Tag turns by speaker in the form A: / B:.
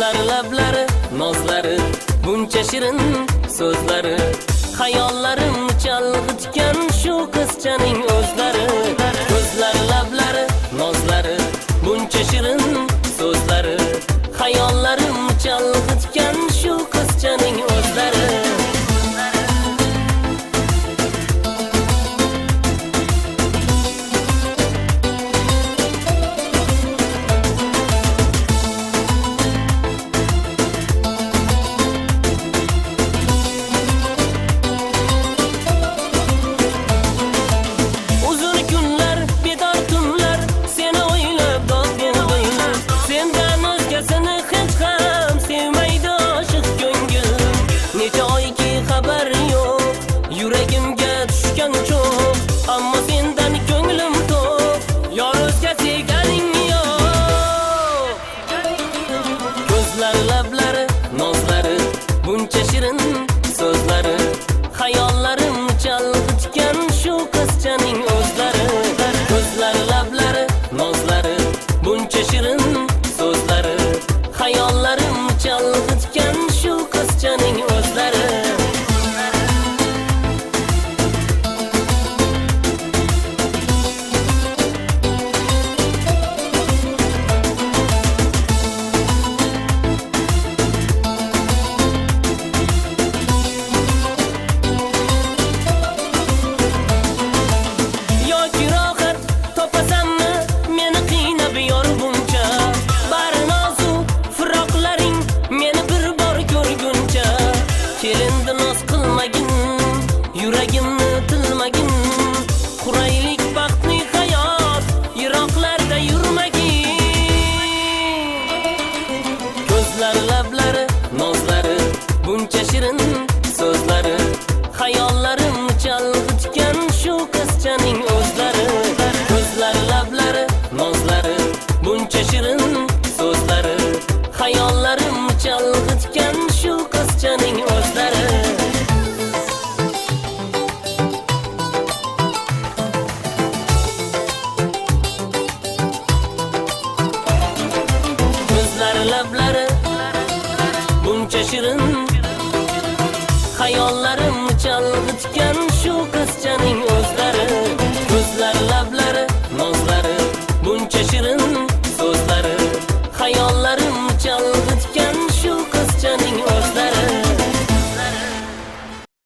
A: Ko'zlari, lablari, nozlari, buncha shirin so'zlari, xayollarim chalg'itgan shu qizchaning o'zlari. Ko'zlari, lablari, nozlari, buncha shirin so'zlari, xayollarim chalg'itgan shu qizchaning o'zlari. Lablari, nozlari, buncha shirin so'zlari, xayollarim chalg'itgan shu qizchaning o'zlari. Ko'zlari, lablari, nozlari, buncha shirin so'zlari, xayollarim chalg'itgan shu qizchaning o'zlari. Kelindi noz qilmagin, yuragimni tilmagin, quraylik baxtli hayot, yiroqlarda yurmagin. Ko'zlari, lablari, nozlari, buncha shirin so'zlari, xayollarim chalg'itgan shu qizchaning o'zlari. Ko'zlari, lablari, nozlari, buncha shirin so'zlari, xayollarim chalg'itgan shu qizchaning o'zlari. Ko'zlari, lablari, buncha shirin xayollar